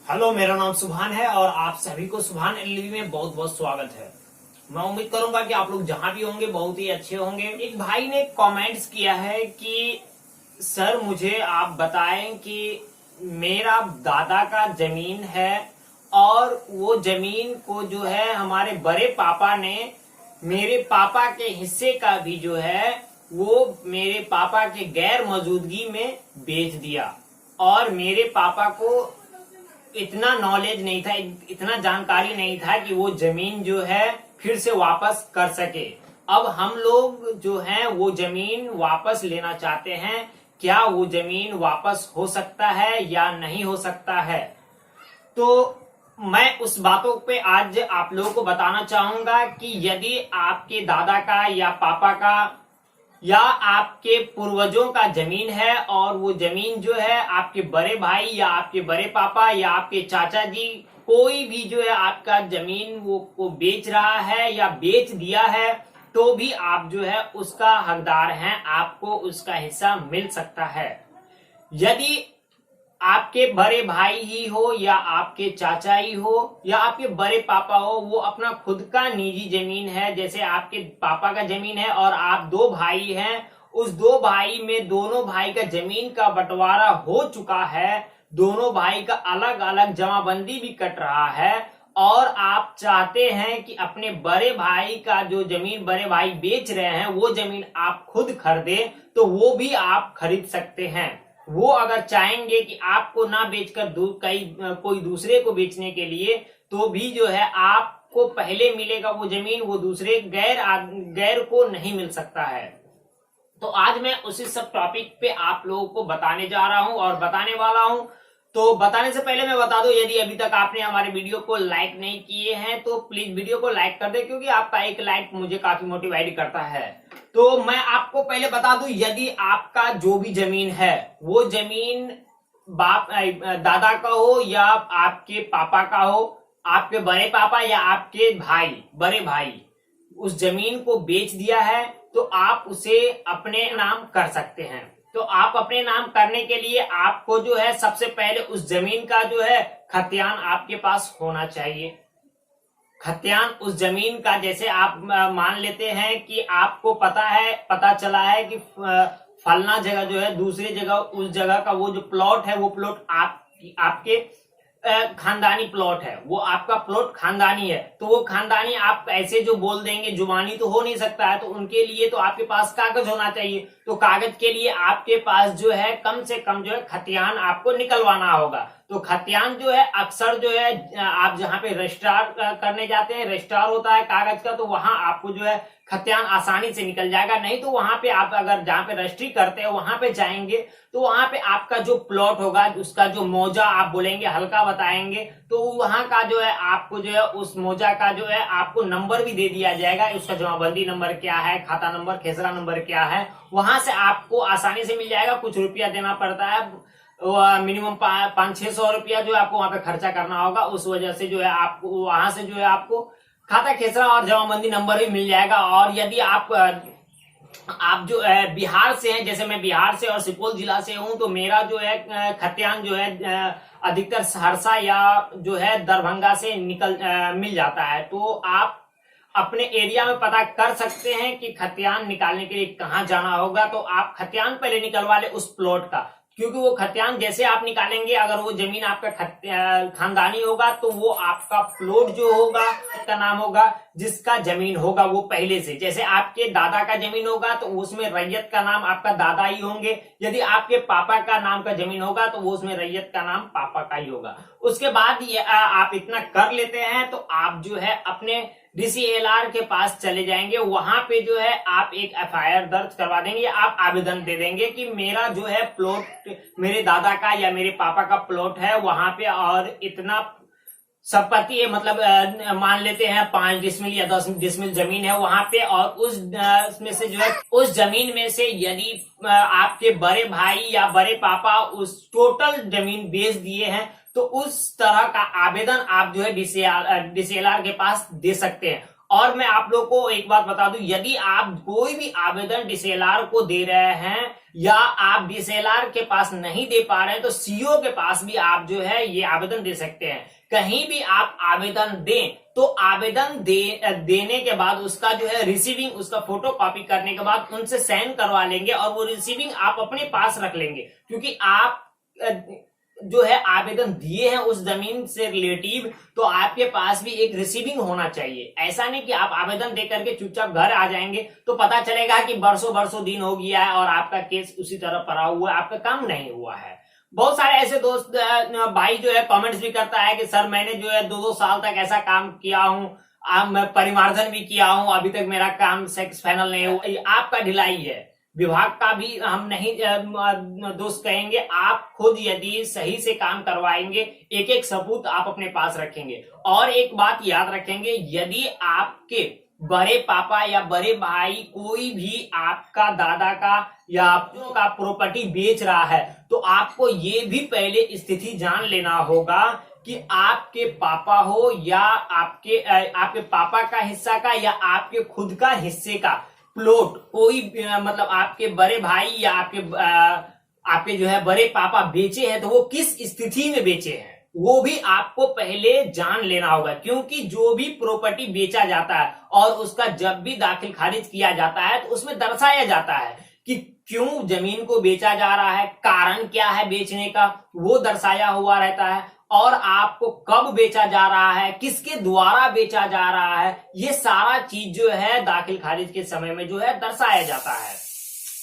Hello, मेरा नाम सुभान है और आप सभी को सुभान एलएलबी में बहुत बहुत स्वागत है। मैं उम्मीद करूंगा कि आप लोग जहां भी होंगे बहुत ही अच्छे होंगे। एक भाई ने कमेंट्स किया है कि सर मुझे आप बताएं कि मेरा दादा का जमीन है और वो जमीन को जो है हमारे बड़े पापा ने मेरे पापा के हिस्से का भी जो है वो मेरे पापा के गैर मौजूदगी में बेच दिया और मेरे पापा को इतना नॉलेज नहीं था, इतना जानकारी नहीं था कि वो जमीन जो है फिर से वापस कर सके। अब हम लोग जो हैं वो जमीन वापस लेना चाहते हैं। क्या वो जमीन वापस हो सकता है या नहीं हो सकता है? तो मैं उस बातों पे आज आप लोगों को बताना चाहूंगा कि यदि आपके दादा का या पापा का या आपके पूर्वजों का जमीन है और वो जमीन जो है आपके बड़े भाई या आपके बड़े पापा या आपके चाचा जी कोई भी जो है आपका जमीन वो बेच रहा है या बेच दिया है, तो भी आप जो है उसका हकदार हैं, आपको उसका हिस्सा मिल सकता है। यदि आपके बड़े भाई ही हो या आपके चाचा ही हो या आपके बड़े पापा हो, वो अपना खुद का निजी जमीन है, जैसे आपके पापा का जमीन है और आप दो भाई हैं, उस दो भाई में दोनों भाई का जमीन का बंटवारा हो चुका है, दोनों भाई का अलग अलग जमाबंदी भी कट रहा है और आप चाहते हैं कि अपने बड़े भाई का जो जमीन बड़े भाई बेच रहे हैं वो जमीन आप खुद खरीदे, तो वो भी आप खरीद सकते हैं। वो अगर चाहेंगे कि आपको ना बेचकर कोई दूसरे को बेचने के लिए, तो भी जो है आपको पहले मिलेगा वो जमीन, वो दूसरे गैर को नहीं मिल सकता है। तो आज मैं उसी सब टॉपिक पे आप लोगों को बताने जा रहा हूं और बताने वाला हूं। तो बताने से पहले मैं बता दूं, यदि अभी तक आपने हमारे वीडियो को लाइक नहीं किए हैं तो प्लीज वीडियो को लाइक कर दे, क्योंकि आपका एक लाइक मुझे काफी मोटिवेट करता है। तो मैं आपको पहले बता दूं, यदि आपका जो भी जमीन है वो जमीन दादा का हो या आपके पापा का हो, आपके बड़े पापा या आपके बड़े भाई उस जमीन को बेच दिया है, तो आप उसे अपने नाम कर सकते हैं। तो आप अपने नाम करने के लिए आपको जो है सबसे पहले उस जमीन का जो है खतियान आपके पास होना चाहिए। खतियान उस जमीन का, जैसे आप मान लेते हैं कि आपको पता चला है कि फलना जगह जो है दूसरी जगह, उस जगह का वो जो प्लॉट है वो प्लॉट आपके खानदानी प्लॉट है, वो आपका प्लॉट खानदानी है, तो वो खानदानी आप ऐसे जो बोल देंगे जुबानी तो हो नहीं सकता है, तो उनके लिए तो आपके पास कागज होना चाहिए। तो कागज के लिए आपके पास जो है कम से कम जो है खतियान आपको निकलवाना होगा। तो खतियान जो है अक्सर जो है आप जहां पे रजिस्ट्रार करने जाते हैं, रजिस्ट्रार होता है कागज का, तो वहां आपको जो है खतियान आसानी से निकल जाएगा। नहीं तो वहां पे आप अगर जहां पे रजिस्ट्री करते हैं वहां पे जाएंगे तो वहां पे आपका जो प्लॉट होगा उसका जो मौजा आप बोलेंगे, हल्का बताएंगे, तो वहां का जो है आपको जो है उस मौजा का जो है आपको नंबर भी दे दिया जाएगा, उसका जमाबंदी नंबर क्या है, खाता नंबर, खेसरा नंबर क्या है, वहां से आपको आसानी से मिल जाएगा। कुछ रुपया देना पड़ता है, मिनिमम 500-600 रुपया जो है आपको वहां पे खर्चा करना होगा। उस वजह से जो है आपको वहां से जो है आपको खाता खेसरा और जमाबंदी नंबर भी मिल जाएगा। और यदि आप जो है बिहार से हैं, जैसे मैं बिहार से और सुपौल जिला से हूं, तो मेरा जो है खतियान जो है अधिकतर सहरसा या जो है दरभंगा से मिल जाता है। तो आप अपने एरिया में पता कर सकते हैं कि खतियान निकालने के लिए कहाँ जाना होगा। तो आप खतियान पहले निकलवा ले उस प्लॉट का, क्योंकि वो खतियान जैसे आप निकालेंगे, अगर वो जमीन आपका खानदानी होगा तो वो आपका प्लॉट जो होगा का नाम होगा, जिसका जमीन होगा वो पहले से, जैसे आपके दादा का जमीन होगा तो उसमें रैयत का नाम आपका दादा ही होंगे। यदि आपके पापा का नाम का जमीन होगा तो वो उसमें रैयत का नाम पापा का ही होगा। उसके बाद ये आप इतना कर लेते हैं तो आप जो है अपने डीसीएलआर के पास चले जाएंगे, वहां पे जो है आप एक एफआईआर दर्ज करवा देंगे, आप आवेदन दे देंगे कि मेरा जो है प्लॉट मेरे दादा का या मेरे पापा का प्लॉट है वहां पे, और इतना संपत्ति है, मतलब मान लेते हैं 5 डिसमिल या 10 डिसमिल जमीन है वहां पे, और उसमें से जो है उस जमीन में से यदि आपके बड़े भाई या बड़े पापा उस टोटल जमीन बेच दिए हैं तो उस तरह का आवेदन आप जो है डीसीएलआर के पास दे सकते हैं। और मैं आप लोग को एक बात बता दूं, यदि आप कोई भी आवेदन डीसीएलआर को दे रहे हैं या आप डीसीएलआर के पास नहीं दे पा रहे हैं, तो सीओ के पास भी आप जो है ये आवेदन दे सकते हैं। कहीं भी आप आवेदन दें तो आवेदन देने के बाद उसका जो है रिसीविंग, उसका फोटो कॉपी करने के बाद उनसे साइन करवा लेंगे और वो रिसीविंग आप अपने पास रख लेंगे, क्योंकि आप जो है आवेदन दिए हैं उस जमीन से रिलेटिव, तो आपके पास भी एक रिसीविंग होना चाहिए। ऐसा नहीं कि आप आवेदन दे करके चुपचाप घर आ जाएंगे तो पता चलेगा कि बरसों बरसों दिन हो गया है और आपका केस उसी तरह पड़ा हुआ है, आपका काम नहीं हुआ है। बहुत सारे ऐसे दोस्त भाई जो है कमेंट्स भी करता है कि सर मैंने जो है 2-2 साल तक ऐसा काम किया हूं, मैं परिमार्जन भी किया हूं, अभी तक मेरा काम सेक्स फाइनल नहीं हुआ। आपका ढिलाई है, विभाग का भी हम नहीं दोस्त कहेंगे। आप खुद यदि सही से काम करवाएंगे, एक एक सबूत आप अपने पास रखेंगे। और एक बात याद रखेंगे, यदि आपके बड़े पापा या बड़े भाई कोई भी आपका दादा का या अपनों का प्रॉपर्टी बेच रहा है, तो आपको ये भी पहले स्थिति जान लेना होगा कि आपके पापा हो या आपके पापा का हिस्सा का या आपके खुद का हिस्से का प्लॉट कोई मतलब आपके बड़े भाई या आपके जो है बड़े पापा बेचे हैं, तो वो किस स्थिति में बेचे हैं वो भी आपको पहले जान लेना होगा। क्योंकि जो भी प्रॉपर्टी बेचा जाता है और उसका जब भी दाखिल खारिज किया जाता है तो उसमें दर्शाया जाता है कि क्यों जमीन को बेचा जा रहा है, कारण क्या है बेचने का, वो दर्शाया हुआ रहता है। और आपको कब बेचा जा रहा है, किसके द्वारा बेचा जा रहा है, ये सारा चीज जो है दाखिल खारिज के समय में जो है दर्शाया जाता है।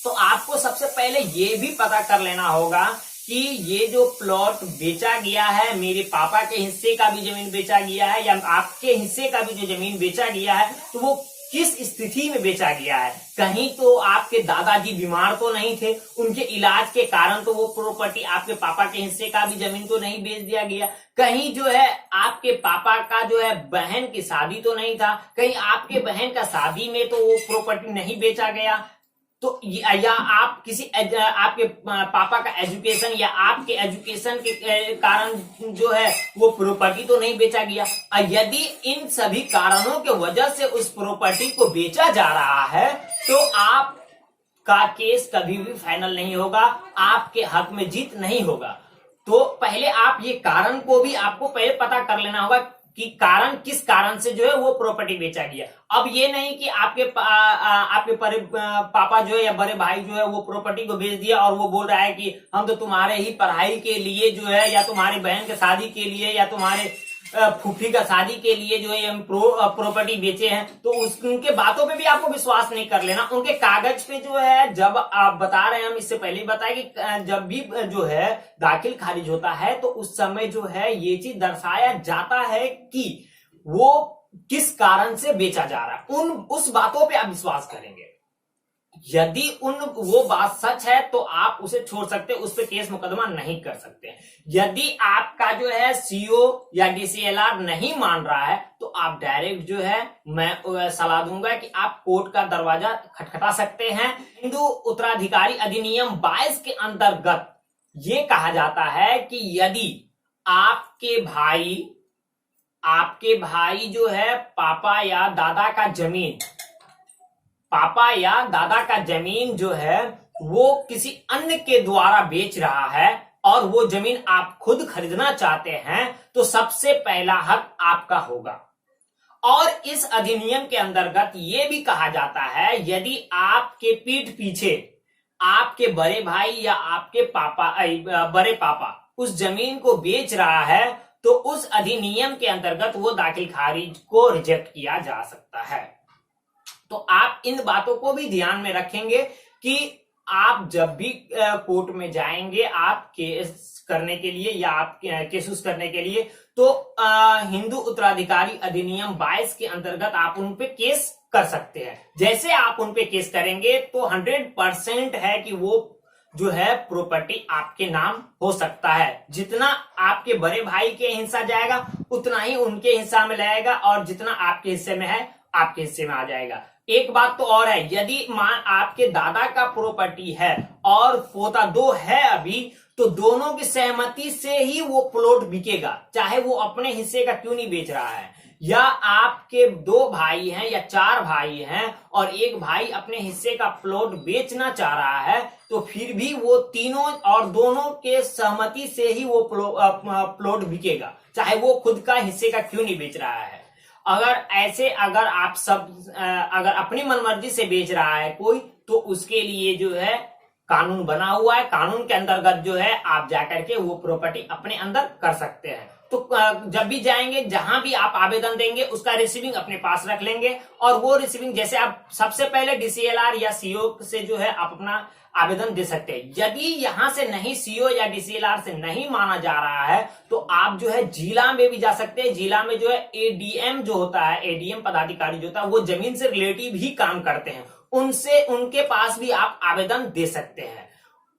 तो आपको सबसे पहले ये भी पता कर लेना होगा कि ये जो प्लॉट बेचा गया है, मेरे पापा के हिस्से का भी जमीन बेचा गया है या आपके हिस्से का भी जो जमीन बेचा गया है, तो वो किस स्थिति में बेचा गया है। कहीं तो आपके दादाजी बीमार तो नहीं थे, उनके इलाज के कारण तो वो प्रॉपर्टी आपके पापा के हिस्से का भी जमीन तो नहीं बेच दिया गया। कहीं जो है आपके पापा का जो है बहन की शादी तो नहीं था, कहीं आपके बहन का शादी में तो वो प्रॉपर्टी नहीं बेचा गया। तो या आप किसी आपके पापा का एजुकेशन या आपके एजुकेशन के कारण जो है वो प्रॉपर्टी तो नहीं बेचा गया। यदि इन सभी कारणों के वजह से उस प्रॉपर्टी को बेचा जा रहा है तो आपका केस कभी भी फाइनल नहीं होगा, आपके हक में जीत नहीं होगा। तो पहले आप ये कारण को भी आपको पहले पता कर लेना होगा कि कारण किस कारण से जो है वो प्रॉपर्टी बेचा गया। अब ये नहीं कि आपके पापा जो है या बड़े भाई जो है वो प्रॉपर्टी को बेच दिया और वो बोल रहा है कि हम तो तुम्हारे ही पढ़ाई के लिए जो है या तुम्हारी बहन के शादी के लिए या तुम्हारे फूफी का शादी के लिए जो है हम प्रॉपर्टी बेचे हैं। तो उनके बातों पे भी आपको विश्वास नहीं कर लेना। उनके कागज पे जो है, जब आप बता रहे हैं, हम इससे पहले बताए कि जब भी जो है दाखिल खारिज होता है तो उस समय जो है ये चीज दर्शाया जाता है कि वो किस कारण से बेचा जा रहा है। उस बातों पे आप विश्वास करेंगे। यदि वो बात सच है तो आप उसे छोड़ सकते, उस पर केस मुकदमा नहीं कर सकते। यदि आपका जो है सीओ या डीसीएलआर नहीं मान रहा है तो आप डायरेक्ट जो है, मैं सलाह दूंगा कि आप कोर्ट का दरवाजा खटखटा सकते हैं। हिंदू उत्तराधिकारी अधिनियम 22 के अंतर्गत ये कहा जाता है कि यदि आपके भाई जो है पापा या दादा का जमीन जो है वो किसी अन्य के द्वारा बेच रहा है और वो जमीन आप खुद खरीदना चाहते हैं तो सबसे पहला हक आपका होगा। और इस अधिनियम के अंतर्गत ये भी कहा जाता है, यदि आपके पीठ पीछे आपके बड़े भाई या आपके बड़े पापा उस जमीन को बेच रहा है तो उस अधिनियम के अंतर्गत वो दाखिल खारिज को रिजेक्ट किया जा सकता है। तो आप इन बातों को भी ध्यान में रखेंगे कि आप जब भी कोर्ट में जाएंगे आप केस करने के लिए या आप केस करने के लिए, तो हिंदू उत्तराधिकारी अधिनियम 22 के अंतर्गत आप उन पे केस कर सकते हैं। जैसे आप उन पे केस करेंगे तो 100% है कि वो जो है प्रॉपर्टी आपके नाम हो सकता है। जितना आपके बड़े भाई के हिस्सा जाएगा उतना ही उनके हिस्सा में जाएगा और जितना आपके हिस्से में है आपके हिस्से में आ जाएगा। एक बात तो और है, यदि आपके दादा का प्रॉपर्टी है और पोता 2 है अभी, तो दोनों की सहमति से ही वो प्लॉट बिकेगा, चाहे वो अपने हिस्से का क्यों नहीं बेच रहा है। या आपके 2 भाई हैं या 4 भाई हैं और एक भाई अपने हिस्से का प्लॉट बेचना चाह रहा है, तो फिर भी वो तीनों और दोनों के सहमति से ही वो प्लॉट बिकेगा, चाहे वो खुद का हिस्से का क्यों नहीं बेच रहा है। अगर आप सब अगर अपनी मनमर्जी से बेच रहा है कोई, तो उसके लिए जो है कानून बना हुआ है। कानून के अंतर्गत जो है आप जाकर के वो प्रॉपर्टी अपने अंदर कर सकते हैं। तो जब भी जाएंगे, जहां भी आप आवेदन देंगे, उसका रिसीविंग अपने पास रख लेंगे और वो रिसीविंग जैसे आप सबसे पहले डीसीएलआर या सीओ से जो है आप अपना आवेदन दे सकते हैं। यदि यहां से नहीं, सीओ या डीसीएलआर से नहीं माना जा रहा है, तो आप जो है जिला में भी जा सकते हैं। जिला में जो है एडीएम जो होता है, एडीएम पदाधिकारी जो होता है, वो जमीन से रिलेटिव ही काम करते हैं, उनके पास भी आप आवेदन दे सकते हैं।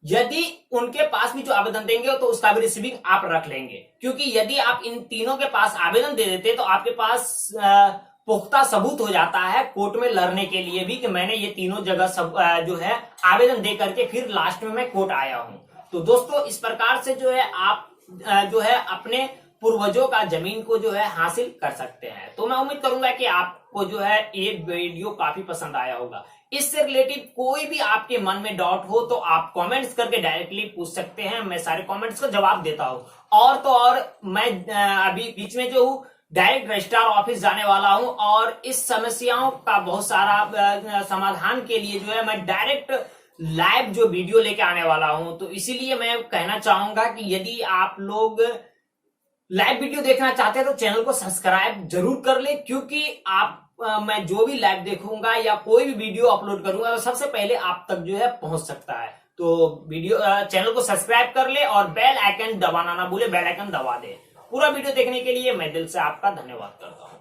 यदि उनके पास भी जो आवेदन देंगे तो उसका भी रिसीविंग आप रख लेंगे, क्योंकि यदि आप इन तीनों के पास आवेदन दे देते तो आपके पास पुख्ता सबूत हो जाता है कोर्ट में लड़ने के लिए भी कि मैंने ये तीनों जगह सब जो है आवेदन दे करके फिर लास्ट में मैं कोर्ट आया हूं। तो दोस्तों, इस प्रकार से जो है आप जो है अपने पूर्वजों का जमीन को जो है हासिल कर सकते हैं। तो मैं उम्मीद करूंगा कि आपको जो है ये वीडियो काफी पसंद आया होगा। इससे रिलेटेड कोई भी आपके मन में डाउट हो तो आप कमेंट्स करके डायरेक्टली पूछ सकते हैं, मैं सारे कमेंट्स का जवाब देता हूं। और तो और मैं अभी बीच में जो हूं डायरेक्ट रजिस्ट्रार ऑफिस जाने वाला हूं और इस समस्याओं का बहुत सारा समाधान के लिए जो है मैं डायरेक्ट लाइव जो वीडियो लेके आने वाला हूं। तो इसीलिए मैं कहना चाहूंगा कि यदि आप लोग लाइव वीडियो देखना चाहते हैं तो चैनल को सब्सक्राइब जरूर कर ले, क्योंकि मैं जो भी लाइव देखूंगा या कोई भी वीडियो अपलोड करूंगा तो सबसे पहले आप तक जो है पहुंच सकता है। तो चैनल को सब्सक्राइब कर ले और बेल आइकन दबाना ना भूले, बेल आइकन दबा दे। पूरा वीडियो देखने के लिए मैं दिल से आपका धन्यवाद करता हूं।